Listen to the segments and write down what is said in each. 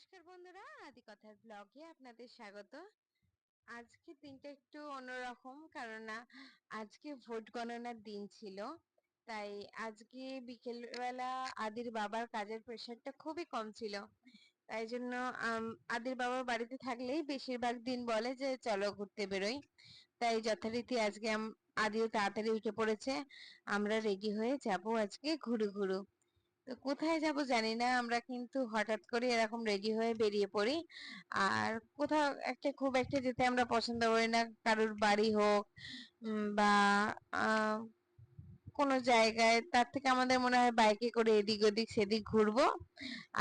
নমস্কার বন্ধুরা, আদি কথার ব্লগে আপনাদের স্বাগত। আজকে দিনটা একটু অন্যরকম, কারণ আজকে ভোট গণনার দিন ছিল। তাই আজকে বিকেলবেলা আদির বাবার কাজের প্রেশারটা খুবই কম ছিল। তাই জন্য আদির বাবার বাড়িতে থাকলেই বেশিরভাগ দিন বলে যে চলো ঘুরতে বেরোই। তাই যথারীতি আজকে আদিও তাড়াতাড়ি উঠে পড়েছে। আমরা রেডি হয়ে যাব আজকে ঘুরু ঘুরু। তো কোথায় যাব জানি না, আমরা কিন্তু হঠাৎ করে এরকম রেডি হয়ে বেরিয়ে পড়ি। আর কোথাও একটা খুব একটা যেতে আমরা পছন্দ করি না, কারোর বাড়ি হোক বা আহ, কোনো জায়গায়। তার থেকে আমাদের মনে হয় বাইকে করে এদিক ওদিক সেদিক ঘুরবো,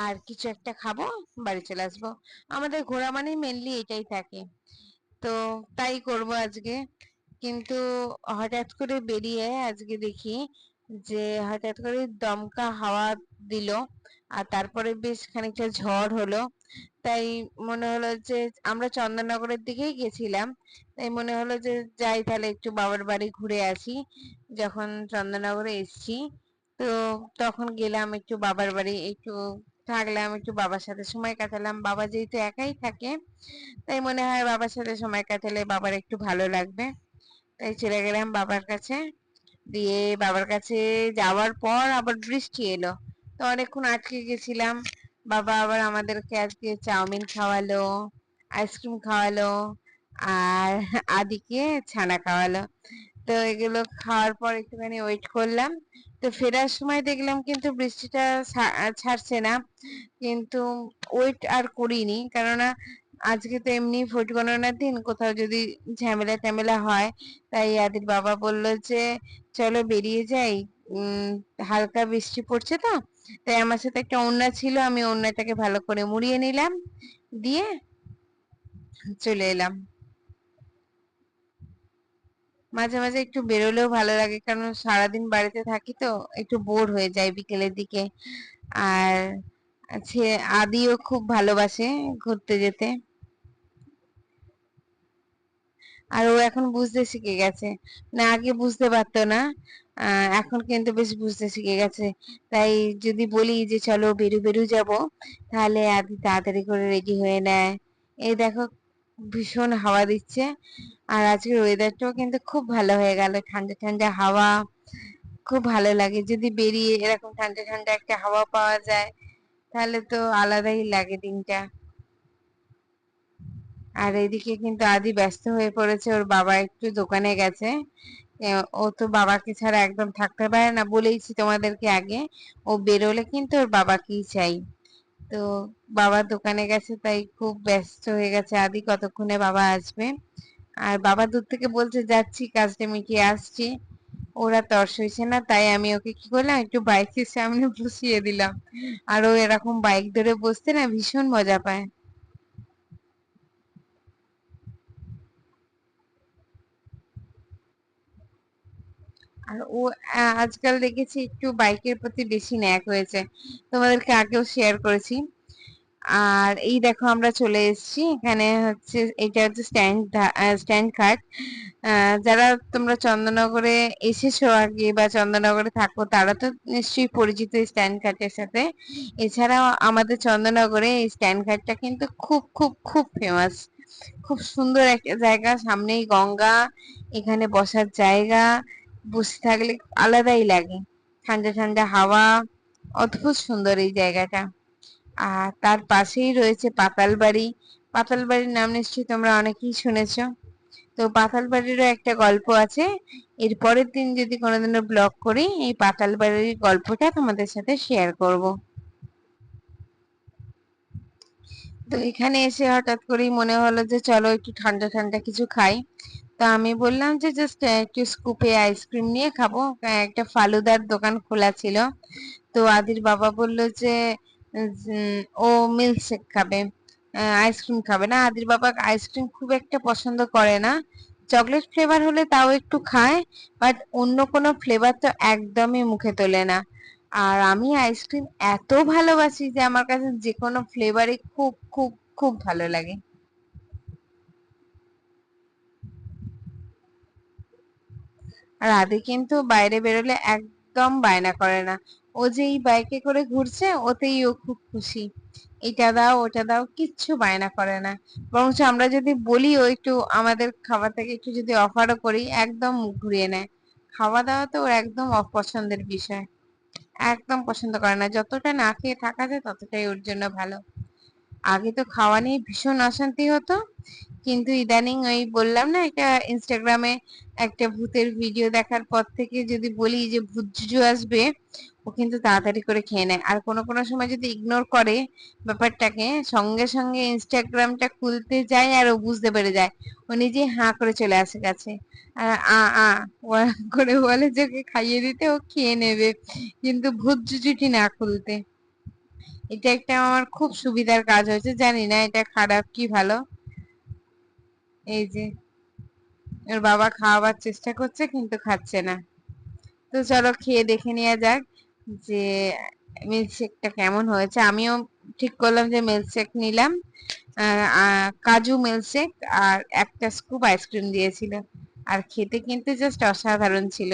আর কিছু একটা খাবো, বাড়ি চলে আসবো। আমাদের ঘোরা মানেই মেনলি এটাই থাকে। তো তাই করব আজকে। কিন্তু হঠাৎ করে বেরিয়ে আজকে দেখি যে হঠাৎ করে দমকা হাওয়া দিল, আর তারপরে বেশ খানিকটা ঝড় হলো। তাই মনে হলো যে আমরা চন্দননগরের দিকেই গেছিলাম। তাই মনে হলো যে যাই তাহলে একটু বাবার বাড়ি ঘুরে আসি। যখন চন্দননগরে এসেছি, তো তখন গেলাম একটু বাবার বাড়ি, একটু থাকলাম, একটু বাবার সাথে সময় কাটালাম। বাবা যেহেতু একাই থাকে, তাই মনে হয় বাবার সাথে সময় কাটালে বাবার একটু ভালো লাগবে। তাই চলে গেলাম বাবার কাছে। দিয়ে বাবার কাছে যাওয়ার পর আবার বৃষ্টি এলো, তো অনেকক্ষণ আটকে গেছিলাম। বাবা আবার আমাদেরকে আজকে চাউমিন খাওয়ালো, আইসক্রিম খাওয়ালো, আর আদিকে ছানা খাওয়ালো। তো এগুলো খাওয়ার পর একটুখানি ওয়েট করলাম। তো ফেরার সময় দেখলাম কিন্তু বৃষ্টিটা ছাড়ছে না। কিন্তু ওয়েট আর করিনি, কেননা আজকে তো এমনি ভোট গণনার দিন, কোথাও যদি ঝামেলা টামেলা হয়। তাই আদির বাবা বলল যে চলো বেরিয়ে যাই, উম হালকা বৃষ্টি পড়ছে তো। তাই আমার সাথে একটা ওড়না ছিল, আমি ওড়নাটাকে ভালো করে মুড়িয়ে নিলাম, দিয়ে চলে এলাম। মাঝে মাঝে একটু বেরোলেও ভালো লাগে, কারণ সারাদিন বাড়িতে থাকি তো একটু বোর হয়ে যায় বিকেলের দিকে। আর আছে, আদিও খুব ভালোবাসে ঘুরতে যেতে। আর ও এখন বুঝতে শিখে গেছে, না আগে বুঝতে পারতো না, এখন কিন্তু বেশ বুঝতে শিখে গেছে। তাই যদি বলি যে চলো বেরু বেরু যাব, তাহলে আদি তাড়াতাড়ি করে রেডি হয়ে নেয়। এই দেখো, ভীষণ হাওয়া দিচ্ছে। আর আজকের ওয়েদারটাও কিন্তু খুব ভালো হয়ে গেল, ঠান্ডা ঠান্ডা হাওয়া। খুব ভালো লাগে যদি বেরিয়ে এরকম ঠান্ডা ঠান্ডা একটা হাওয়া পাওয়া যায়, তাহলে তো আলাদাই লাগে দিনটা। আর এদিকে কিন্তু আদি ব্যস্ত হয়ে পড়েছে, ওর বাবা একটু দোকানে গেছে। ও তো বাবাকে ছাড়া একদম থাকতে পারে না, বলেইছি তোমাদেরকে আগে। ও বেরোলে কিন্তু ওর বাবাকেই চাই। তো বাবা দোকানে গেছে, তাই খুব ব্যস্ত হয়ে গেছে আদি, কতক্ষণে বাবা আসবে। আর বাবা দূর থেকে বলছে যাচ্ছি, কাজটা মিটিয়ে আসছি। ওরা তর সইছে না, তাই আমি ওকে কি করলাম, একটু বাইকের সামনে বসিয়ে দিলাম। আর ও এরকম বাইক ধরে বসতে না ভীষণ মজা পায়। আর ও আজকাল দেখেছি একটু বাইকের প্রতি বেশি ন্যাক হয়েছে, তোমাদেরকে আগেও শেয়ার করেছি। আর এই দেখো আমরা চলে এসেছি এখানে, হচ্ছে এটা হচ্ছে স্ট্যান্ড ঘাট। যারা তোমরা চন্দননগরে এসেছো আগে বা চন্দননগরে থাকো, তারা তো নিশ্চয়ই পরিচিত এই স্ট্যান্ড ঘাটের সাথে। এছাড়াও আমাদের চন্দননগরে এই স্ট্যান্ড ঘাটটা কিন্তু খুব খুব খুব ফেমাস। খুব সুন্দর একটা জায়গা, সামনেই গঙ্গা, এখানে বসার জায়গা। বসে থাকলে আলাদাই লাগে, ঠান্ডা ঠান্ডা হাওয়া। অদ্ভুত সুন্দর এই জায়গাটা। আর তার পাশেই রয়েছে পাতালবাড়ি। পাতালবাড়ির নাম নিশ্চয়ই তোমরা অনেকেই শুনেছো। তো পাতালবাড়িরও একটা গল্প আছে। এর পরের দিন যদি কোনোদিনও ব্লগ করি, এই পাতালবাড়ির গল্পটা তোমাদের সাথে শেয়ার করব। তো এখানে এসে হঠাৎ করেই মনে হলো যে চলো একটু ঠান্ডা ঠান্ডা কিছু খাই। তো আমি বললাম যে জাস্ট একটু স্কুপে আইসক্রিম নিয়ে খাবো। একটা ফালুদার দোকান খোলা ছিল। তো আদির বাবা বলল যে ও মিল্কশেক খাবে, আইসক্রিম খাবে না। আদির বাবা আইসক্রিম খুব একটা পছন্দ করে না। চকলেট ফ্লেভার হলে তাও একটু খায়, বাট অন্য কোনো ফ্লেভার তো একদমই মুখে তোলে না। আর আমি আইসক্রিম এত ভালোবাসি যে আমার কাছে যে কোনো ফ্লেভারই খুব খুব খুব ভালো লাগে। আর আদি কিন্তু বাইরে বেরোলে একদম বায়না করে না। ও যে এই বাইকে করে ঘুরছে ওতেই ও খুব খুশি। এটা দাও ওটা দাও, কিচ্ছু বায়না করে না। বরঞ্চ আমরা যদি বলি ও একটু আমাদের খাবার থেকে একটু যদি অফারও করি, একদম মুখ ঘুরিয়ে নেয়। খাওয়া দাওয়া তো ওর একদম অপছন্দের বিষয়, একদম পছন্দ করে না। যতটা না খেয়ে থাকা যায় ততটাই ওর জন্য ভালো। আগে তো খাওয়া নিয়ে ভীষণ অশান্তি হতো, কিন্তু ইদানিং ওই বললাম না, একটা ইনস্টাগ্রামে একটা ভূতের ভিডিও দেখার পর থেকে যদি বলি যে ভূত জুজু আসবে, ও কিন্তু তাড়াতাড়ি করে খেয়ে নেয়। আর কোনো কোনো সময় যদি ইগনোর করে ব্যাপারটাকে, সঙ্গে সঙ্গে ইনস্টাগ্রামটা খুলতে যায় আর ও বুঝতে পেরে যায়, ও নিজে হাঁ করে চলে আসে কাছে। আর আ ও করে বলে যে ওকে খাইয়ে দিতে, ও খেয়ে নেবে, কিন্তু ভূত জুজুটি না খুলতে। এটা একটা আমার খুব সুবিধার কাজ হয়েছে, জানি না এটা খারাপ কি ভালো। এই যে ওর বাবা খাওয়াবার চেষ্টা করছে কিন্তু খাচ্ছে না। তো চলো খেয়ে দেখে নেওয়া যাক যে মিল্কশেকটা কেমন হয়েছে। আমিও ঠিক করলাম যে মিল্কশেক নিলাম, কাজু মিল্কশেক, আর একটা স্কুপ আইসক্রিম দিয়েছিল। আর খেতে কিন্তু জাস্ট অসাধারণ ছিল।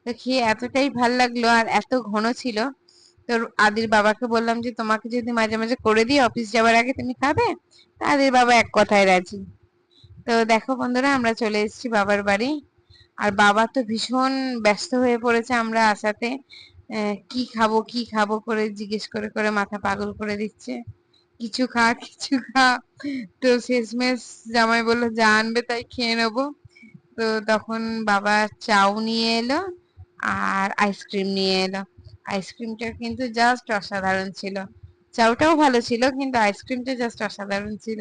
তো খেয়ে এতটাই ভাল লাগলো, আর এত ঘন ছিল। তোর আদির বাবাকে বললাম যে তোমাকে যদি মাঝে মাঝে করে দিই অফিস যাওয়ার আগে, তুমি খাবে? তা আদির বাবা এক কথায় রাজি। তো দেখো বন্ধুরা, আমরা চলে এসেছি বাবার বাড়ি। আর বাবা তো ভীষণ ব্যস্ত হয়ে পড়েছে আমরা আসাতে। কি খাবো কি খাবো করে জিজ্ঞেস করে করে মাথা পাগল করে দিচ্ছে, কিছু খা কিছু খা। তো শেষমেশ জামাই বললো যা আনবে তাই খেয়ে নেবো। তো তখন বাবা চাউ নিয়ে এলো আর আইসক্রিম নিয়ে এলো। আইসক্রিমটা কিন্তু জাস্ট অসাধারণ ছিল। চাউটাও ভালো ছিল, কিন্তু আইসক্রিমটা জাস্ট অসাধারণ ছিল।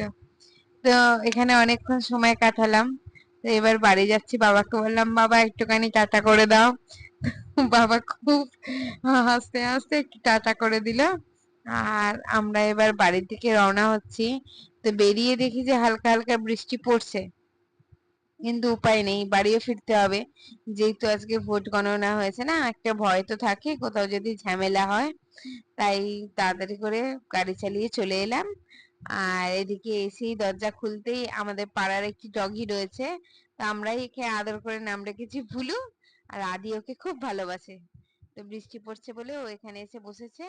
তো এখানে অনেকক্ষণ সময় কাটালাম। তো এবার বাড়ি যাচ্ছি, বাবাকে বললাম বাবা একটুখানি টাটা করে দাও। বাবা খুব হাসতে হাসতে একটু টাটা করে দিল। আর আমরা এবার বাড়ির দিকে রওনা হচ্ছি। তো বেরিয়ে দেখি যে হালকা হালকা বৃষ্টি পড়ছে, কিন্তু উপায় নেই, বাড়িও ফিরতে হবে। যেহেতু আজকে ভোট গণনা হয়েছে না, একটা ভয় তো থাকে কোথাও যদি ঝামেলা হয়। তাই তাড়াতাড়ি করে গাড়ি চালিয়ে চলে এলাম। আর এদিকে এসেই দরজা খুলতেই আমাদের পাড়ার একটি ডগি রয়েছে, তো আমরাই একে আদর করে নাম রেখেছি ভুলু। আর আদি ওকে খুব ভালোবাসে। তো বৃষ্টি পড়ছে বলে ও এখানে এসে বসেছে।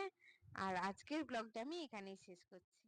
আর আজকের ব্লগটা আমি এখানেই শেষ করছি।